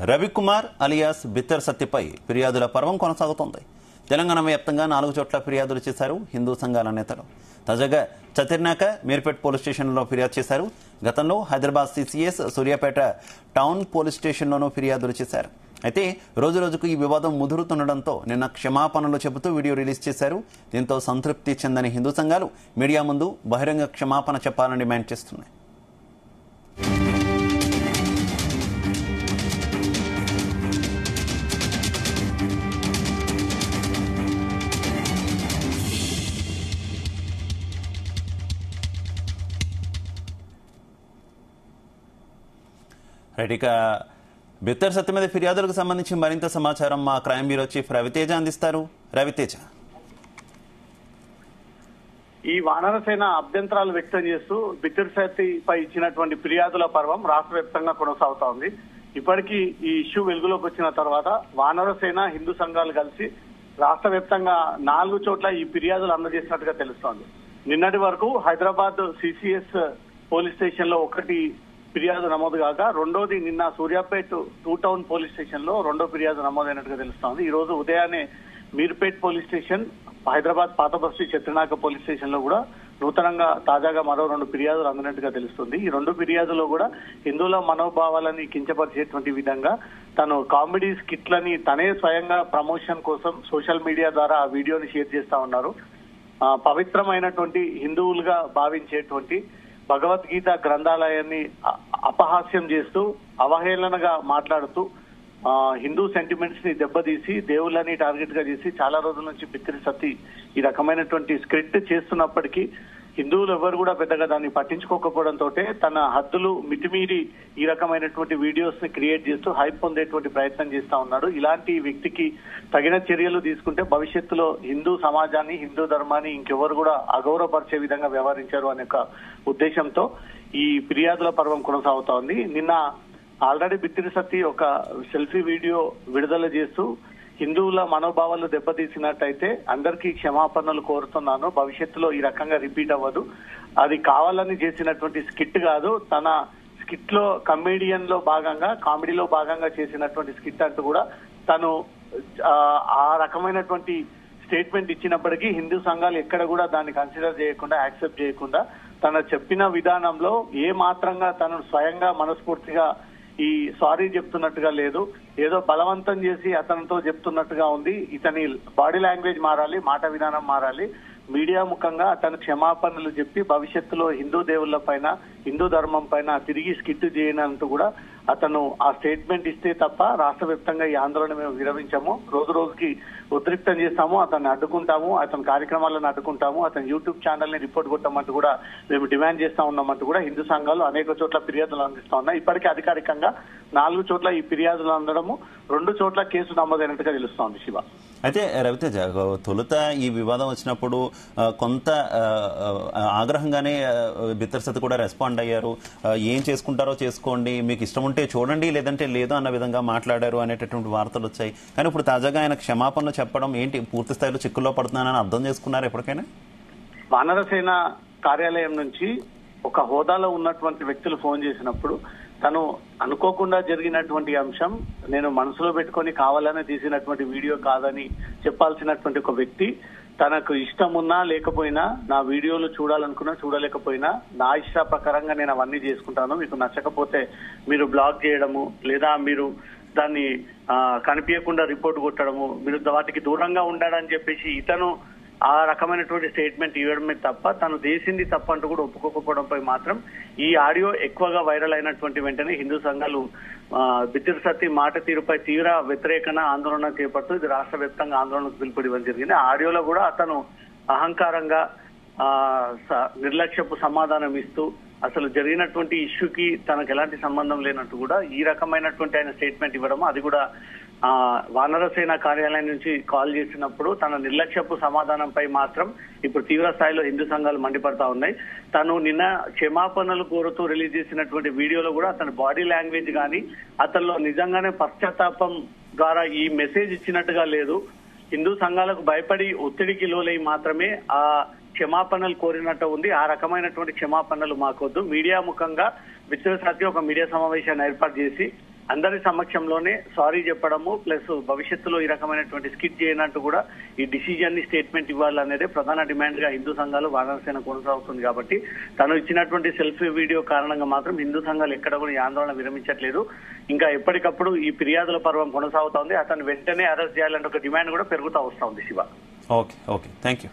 Ravikumar alias బిత్తర్ సత్యపై ఫిర్యాదుల పర్వం కొనసాగుతోంది. తెలంగాణ వ్యాప్తంగా 4 చోట్ల ఫిర్యాదులు చేశారు హిందూ సంఘాల నేతలు. తాజాగా చతిర్నాక మీర్పేట్ పోలీస్ స్టేషన్లో ఫిర్యాదు చేశారు. గతంలో Hyderabad CCS Suryapet town police స్టేషన్లోనూ ఫిర్యాదులు చేశారు. అయితే రోజురోజుకు ఈ వివాదం ముదురుతుండటంతో నిన్న క్షమాపణలు చెబుతూ వీడియో రిలీజ్ చేశారు. దీంతో సంతృప్తి చెందని హిందూ సంఘాలు మీడియా ముందు బహిరంగ క్షమాపణ చెప్పాలని డిమాండ్ చేస్తున్నాయి. ఇక బిత్తర్ సత్య మీద ఫిర్యాదులకు సంబంధించి మరింత సమాచారం మా క్రైమ్ బ్యూరో చీఫ్ రవితేజ అందిస్తారు. రవితేజ, ఈ వానరసేన అభ్యంతరాలు వ్యక్తం చేస్తూ బిత్తర్ సత్యపై ఇచ్చినటువంటి ఫిర్యాదుల పర్వం రాష్ట్ర వ్యాప్తంగా కొనసాగుతోంది. ఇప్పటికీ ఈ ఇష్యూ వెలుగులోకి వచ్చిన తర్వాత వానరసేన హిందూ సంఘాలు కలిసి రాష్ట్ర వ్యాప్తంగా 4 చోట్ల ఈ ఫిర్యాదులు అందజేసినట్టుగా తెలుస్తోంది. నిన్నటి వరకు హైదరాబాద్ సిసిఎస్ పోలీస్ స్టేషన్ లో ఒకటి ఫిర్యాదు నమోదు కాగా రెండోది నిన్న సూర్యాపేట్ 2 టౌన్ పోలీస్ స్టేషన్ లో రెండో ఫిర్యాదు నమోదైనట్టుగా తెలుస్తోంది. ఈ రోజు ఉదయాన్నే మీర్పేట్ పోలీస్ స్టేషన్, హైదరాబాద్ పాత బస్తీ చత్రినాక పోలీస్ స్టేషన్ లో కూడా నూతనంగా తాజాగా మరో 2 ఫిర్యాదులు అందినట్టుగా తెలుస్తుంది. ఈ 2 ఫిర్యాదులో కూడా హిందువుల మనోభావాలని కించపరిచేటువంటి విధంగా తను కామెడీ స్కిట్లని తనే స్వయంగా ప్రమోషన్ కోసం సోషల్ మీడియా ద్వారా ఆ వీడియోని షేర్ చేస్తా ఉన్నారు. పవిత్రమైనటువంటి హిందువులుగా భావించేటువంటి భగవద్గీత గ్రంథాలయాన్ని అపహాస్యం చేస్తూ అవహేళనగా మాట్లాడుతూ హిందూ సెంటిమెంట్స్ ని దెబ్బతీసి దేవుళ్ళని టార్గెట్ గా చేసి చాలా రోజుల నుంచి బిత్తర్ సత్య ఈ రకమైనటువంటి స్క్రిప్ట్ చేస్తున్నప్పటికీ హిందువులు ఎవరు కూడా పెద్దగా దాన్ని పట్టించుకోకపోవడంతో తన హద్దులు మితిమీరి ఈ రకమైనటువంటి వీడియోస్ ని క్రియేట్ చేస్తూ హైప్ పొందేటువంటి ప్రయత్నం చేస్తా ఉన్నాడు. ఇలాంటి వ్యక్తికి తగిన చర్యలు తీసుకుంటే భవిష్యత్తులో హిందూ సమాజాన్ని, హిందూ ధర్మాన్ని ఇంకెవరు కూడా అగౌరవపరిచే విధంగా వ్యవహరించారు అనే ఒక ఉద్దేశంతో ఈ ఫిర్యాదుల పర్వం కొనసాగుతా ఉంది. నిన్న ఆల్రెడీ బిత్తర్ సత్య ఒక సెల్ఫీ వీడియో విడుదల చేస్తూ హిందువుల మనోభావాలు దెబ్బతీసినట్టయితే అందరికీ క్షమాపణలు కోరుతున్నాను, భవిష్యత్తులో ఈ రకంగా రిపీట్ అవ్వదు, అది కావాలని చేసినటువంటి స్కిట్ కాదు, తన స్కిట్ లో కామెడీలో భాగంగా చేసినటువంటి స్కిట్ అంటూ కూడా తను ఆ రకమైనటువంటి స్టేట్మెంట్ ఇచ్చినప్పటికీ హిందూ సంఘాలు ఎక్కడ కూడా దాన్ని కన్సిడర్ చేయకుండా, యాక్సెప్ట్ చేయకుండా తన చెప్పిన విధానంలో ఏ మాత్రంగా తను స్వయంగా మనస్ఫూర్తిగా ఈ సారీ చెప్తున్నట్టుగా లేదు, ఏదో బలవంతం చేసి అతనితో చెప్తున్నట్టుగా ఉంది. ఇతని బాడీ లాంగ్వేజ్ మారాలి, మాట విధానం మారాలి, మీడియా ముఖంగా అతను క్షమాపణలు చెప్పి భవిష్యత్తులో హిందూ దేవుళ్ల పైన, హిందూ ధర్మం పైన తిరిగి స్కిట్ చేయనంటూ కూడా అతను ఆ స్టేట్మెంట్ ఇస్తే తప్ప రాష్ట్ర వ్యాప్తంగా ఈ ఆందోళన మేము విరమించాము, రోజు రోజుకి ఉద్రిక్తం చేస్తాము, అతన్ని అడ్డుకుంటాము, అతని కార్యక్రమాలను అడ్డుకుంటాము, అతని యూట్యూబ్ ఛానల్ ని రిపోర్ట్ కొట్టమంటూ కూడా మేము డిమాండ్ చేస్తా ఉన్నామంటూ కూడా హిందూ సంఘాలు అనేక చోట్ల ఫిర్యాదులు అందిస్తా ఉన్నాయి. ఇప్పటికే అధికారికంగా 4 చోట్ల ఈ ఫిర్యాదులు అందడము, 2 చోట్ల కేసు నమోదైనట్టుగా తెలుస్తోంది. శివ, అయితే రవితేజ, తొలుత ఈ వివాదం వచ్చినప్పుడు కొంత ఆగ్రహంగానే బిత్తర్ సత్య కూడా రెస్పాండ్ అయ్యారు. ఏం చేసుకుంటారో చేసుకోండి, మీకు ఇష్టం ఉంటే చూడండి, లేదంటే లేదు అన్న విధంగా మాట్లాడారు అనేటటువంటి వార్తలు వచ్చాయి. కానీ ఇప్పుడు తాజాగా ఆయన క్షమాపణలు చెప్పడం ఏంటి, పూర్తి స్థాయిలో చిక్కుల్లో పడుతున్నానని అర్థం చేసుకున్నారు ఎప్పటికైనా? వానరసేన కార్యాలయం నుంచి ఒక హోదాలో ఉన్నటువంటి వ్యక్తులు ఫోన్ చేసినప్పుడు తను అనుకోకుండా జరిగినటువంటి అంశం, నేను మనసులో పెట్టుకొని కావాలని తీసినటువంటి వీడియో కాదని చెప్పాల్సినటువంటి ఒక వ్యక్తి తనకు ఇష్టం ఉన్నా లేకపోయినా, నా వీడియోలు చూడాలనుకున్నా చూడలేకపోయినా నా ఇష్ట ప్రకారంగా నేను అవన్నీ చేసుకుంటాను, మీకు నచ్చకపోతే మీరు బ్లాక్ చేయడము, లేదా మీరు దాన్ని కనిపించకుండా రిపోర్ట్ కొట్టడము, మీరు వాటికి దూరంగా ఉండాలని చెప్పేసి ఇతను ఆ రకమైనటువంటి స్టేట్మెంట్ ఇవ్వడమే తప్ప తను చేసింది తప్పంటూ కూడా ఒప్పుకోకపోవడంపై మాత్రం ఈ ఆడియో ఎక్కువగా వైరల్ అయినటువంటి వెంటనే హిందూ సంఘాలు బిత్తర్ సత్య మాట తీరుపై తీవ్ర వ్యతిరేకన ఆందోళన చేపడుతూ ఇది రాష్ట్ర వ్యాప్తంగా ఆందోళనకు పిలుపునివ్వడం జరిగింది. ఆ ఆడియోలో కూడా అతను అహంకారంగా నిర్లక్ష్యపు సమాధానం ఇస్తూ అసలు జరిగినటువంటి ఇష్యూకి తనకు ఎలాంటి సంబంధం లేనట్టు కూడా ఈ రకమైనటువంటి ఆయన స్టేట్మెంట్ ఇవ్వడం, అది కూడా వానరసేన కార్యాలయం నుంచి కాల్ చేసినప్పుడు తన నిర్లక్ష్యపు సమాధానంపై మాత్రం ఇప్పుడు తీవ్ర స్థాయిలో హిందూ సంఘాలు మండిపడతా ఉన్నాయి. తను నిన్న క్షమాపణలు కోరుతూ రిలీజ్ చేసినటువంటి వీడియోలో కూడా అతని బాడీ లాంగ్వేజ్ కానీ అతనిలో నిజంగానే పశ్చాత్తాపం ద్వారా ఈ మెసేజ్ ఇచ్చినట్టుగా లేదు. హిందూ సంఘాలకు భయపడి ఒత్తిడికి లోలై మాత్రమే ఆ క్షమాపణలు కోరినట్టు ఉంది. ఆ రకమైనటువంటి క్షమాపణలు మాకొద్దు, మీడియా ముఖంగా బిత్తర్ సత్య ఒక మీడియా సమావేశాన్ని ఏర్పాటు చేసి అందరి సమక్షంలోనే సారీ చెప్పడము ప్లస్ భవిష్యత్తులో ఈ రకమైనటువంటి స్కిట్ చేయనట్టు కూడా ఈ డిసిజన్ ని స్టేట్మెంట్ ఇవ్వాలనేదే ప్రధాన డిమాండ్ గా హిందూ సంఘాలు వానరసేన కొనసాగుతుంది. కాబట్టి తను ఇచ్చినటువంటి సెల్ఫీ వీడియో కారణంగా మాత్రం హిందూ సంఘాలు ఎక్కడ కూడా ఈ ఆందోళన విరమించట్లేదు. ఇంకా ఎప్పటికప్పుడు ఈ ఫిర్యాదుల పర్వం కొనసాగుతోంది. అతను వెంటనే అరెస్ట్ చేయాలంటే ఒక డిమాండ్ కూడా పెరుగుతూ వస్తుంది. Shiva, okay, thank you.